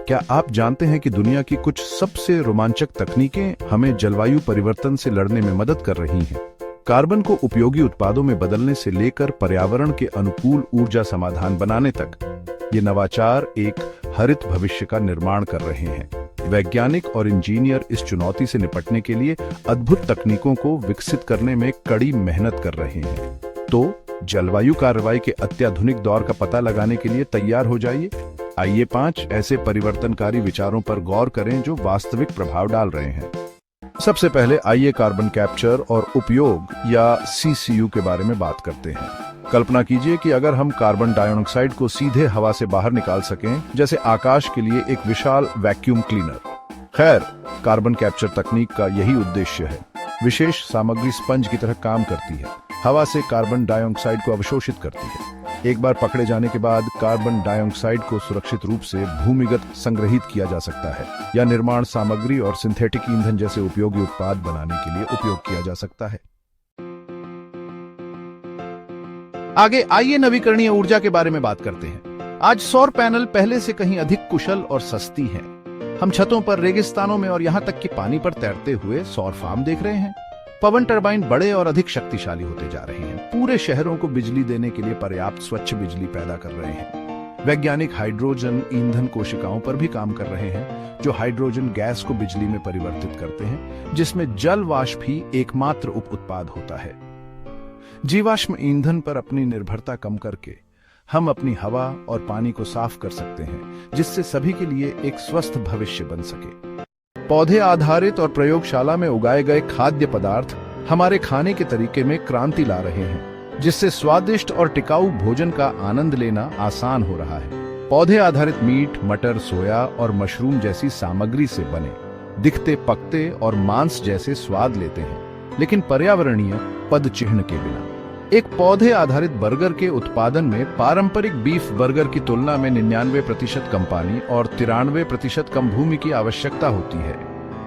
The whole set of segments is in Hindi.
क्या आप जानते हैं कि दुनिया की कुछ सबसे रोमांचक तकनीकें हमें जलवायु परिवर्तन से लड़ने में मदद कर रही हैं? कार्बन को उपयोगी उत्पादों में बदलने से लेकर पर्यावरण के अनुकूल ऊर्जा समाधान बनाने तक ये नवाचार एक हरित भविष्य का निर्माण कर रहे हैं। वैज्ञानिक और इंजीनियर इस चुनौती से निपटने के लिए अद्भुत तकनीकों को विकसित करने में कड़ी मेहनत कर रहे हैं। तो जलवायु कार्रवाई के अत्याधुनिक दौर का पता लगाने के लिए तैयार हो जाइए। आइए 5 ऐसे परिवर्तनकारी विचारों पर गौर करें जो वास्तविक प्रभाव डाल रहे हैं। सबसे पहले आइए कार्बन कैप्चर और उपयोग या CCU के बारे में बात करते हैं। कल्पना कीजिए कि अगर हम कार्बन डाइऑक्साइड को सीधे हवा से बाहर निकाल सकें, जैसे आकाश के लिए एक विशाल वैक्यूम क्लीनर। खैर, कार्बन कैप्चर तकनीक का यही उद्देश्य है। विशेष सामग्री स्पंज की तरह काम करती है, हवा से कार्बन डाइऑक्साइड को अवशोषित करती है। एक बार पकड़े जाने के बाद कार्बन डाइऑक्साइड को सुरक्षित रूप से भूमिगत संग्रहित किया जा सकता है या निर्माण सामग्री और सिंथेटिक ईंधन जैसे उपयोगी उत्पाद बनाने के लिए उपयोग किया जा सकता है। आगे आइए नवीकरणीय ऊर्जा के बारे में बात करते हैं। आज सौर पैनल पहले से कहीं अधिक कुशल और सस्ती हैं। हम छतों पर, रेगिस्तानों में और यहां तक कि पानी पर तैरते हुए सौर फार्म देख रहे हैं। पवन टरबाइन बड़े और अधिक शक्तिशाली होते जा रहे हैं, पूरे शहरों को बिजली देने के लिए पर्याप्त स्वच्छ बिजली पैदा कर रहे हैं। वैज्ञानिक हाइड्रोजन ईंधन कोशिकाओं पर भी काम कर रहे हैं, जो हाइड्रोजन गैस को बिजली में परिवर्तित करते हैं, जिसमें जल वाष्प ही एकमात्र उप उत्पाद होता है। जीवाश्म ईंधन पर अपनी निर्भरता कम करके हम अपनी हवा और पानी को साफ कर सकते हैं, जिससे सभी के लिए एक स्वस्थ भविष्य बन सके। पौधे आधारित और प्रयोगशाला में उगाए गए खाद्य पदार्थ हमारे खाने के तरीके में क्रांति ला रहे हैं, जिससे स्वादिष्ट और टिकाऊ भोजन का आनंद लेना आसान हो रहा है। पौधे आधारित मीट, मटर, सोया और मशरूम जैसी सामग्री से बने, दिखते, पकते और मांस जैसे स्वाद लेते हैं, लेकिन पर्यावरणीय पद चिह्न के बिना। एक पौधे आधारित बर्गर के उत्पादन में पारंपरिक बीफ बर्गर की तुलना में 99% कम पानी और 93% कम भूमि की आवश्यकता होती है।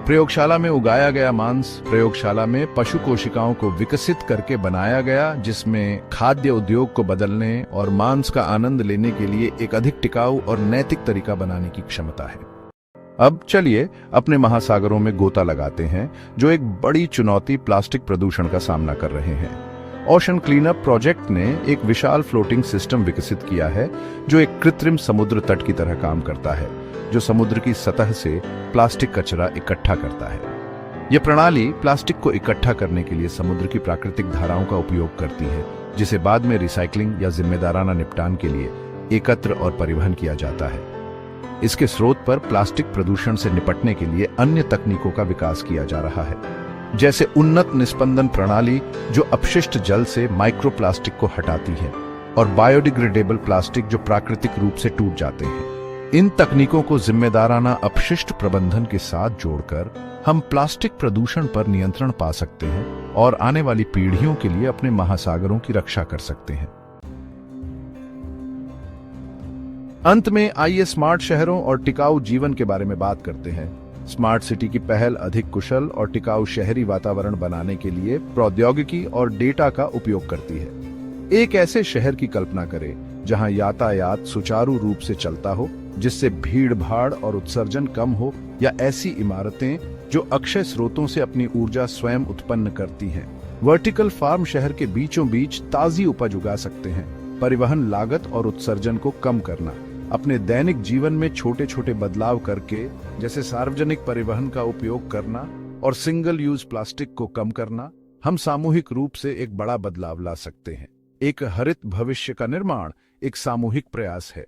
प्रयोगशाला में उगाया गया मांस प्रयोगशाला में पशु कोशिकाओं को विकसित करके बनाया गया, जिसमें खाद्य उद्योग को बदलने और मांस का आनंद लेने के लिए एक अधिक टिकाऊ और नैतिक तरीका बनाने की क्षमता है। अब चलिए अपने महासागरों में गोता लगाते हैं, जो एक बड़ी चुनौती प्लास्टिक प्रदूषण का सामना कर रहे हैं। ओशन क्लीनअप प्रोजेक्ट ने एक विशाल फ्लोटिंग सिस्टम विकसित किया है, जो एक कृत्रिम समुद्र तट की तरह काम करता है, जो समुद्र की सतह से प्लास्टिक कचरा इकट्ठा करता है। यह प्रणाली प्लास्टिक को इकट्ठा करने के लिए समुद्र की प्राकृतिक धाराओं का उपयोग करती है, जिसे बाद में रिसाइकलिंग या जिम्मेदाराना निपटान के लिए एकत्र और परिवहन किया जाता है। इसके स्रोत पर प्लास्टिक प्रदूषण से निपटने के लिए अन्य तकनीकों का विकास किया जा रहा है, जैसे उन्नत निस्पंदन प्रणाली जो अपशिष्ट जल से माइक्रोप्लास्टिक को हटाती है, और बायोडिग्रेडेबल प्लास्टिक जो प्राकृतिक रूप से टूट जाते हैं। इन तकनीकों को जिम्मेदाराना अपशिष्ट प्रबंधन के साथ जोड़कर हम प्लास्टिक प्रदूषण पर नियंत्रण पा सकते हैं और आने वाली पीढ़ियों के लिए अपने महासागरों की रक्षा कर सकते हैं। अंत में आइए स्मार्ट शहरों और टिकाऊ जीवन के बारे में बात करते हैं। स्मार्ट सिटी की पहल अधिक कुशल और टिकाऊ शहरी वातावरण बनाने के लिए प्रौद्योगिकी और डेटा का उपयोग करती है। एक ऐसे शहर की कल्पना करें जहां यातायात सुचारू रूप से चलता हो, जिससे भीड़ भाड़ और उत्सर्जन कम हो, या ऐसी इमारतें जो अक्षय स्रोतों से अपनी ऊर्जा स्वयं उत्पन्न करती हैं। वर्टिकल फार्म शहर के बीचों बीच ताजी उपज उगा सकते हैं। परिवहन लागत और उत्सर्जन को कम करना, अपने दैनिक जीवन में छोटे छोटे बदलाव करके, जैसे सार्वजनिक परिवहन का उपयोग करना और सिंगल यूज प्लास्टिक को कम करना, हम सामूहिक रूप से एक बड़ा बदलाव ला सकते हैं। एक हरित भविष्य का निर्माण एक सामूहिक प्रयास है।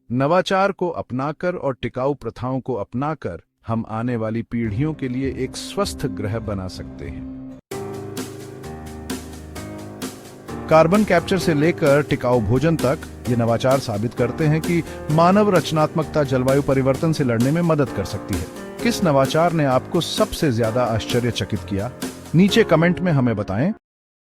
नवाचार को अपनाकर और टिकाऊ प्रथाओं को अपनाकर हम आने वाली पीढ़ियों के लिए एक स्वस्थ ग्रह बना सकते हैं। कार्बन कैप्चर से लेकर टिकाऊ भोजन तक ये नवाचार साबित करते हैं कि मानव रचनात्मकता जलवायु परिवर्तन से लड़ने में मदद कर सकती है। किस नवाचार ने आपको सबसे ज्यादा आश्चर्यचकित किया? नीचे कमेंट में हमें बताएं।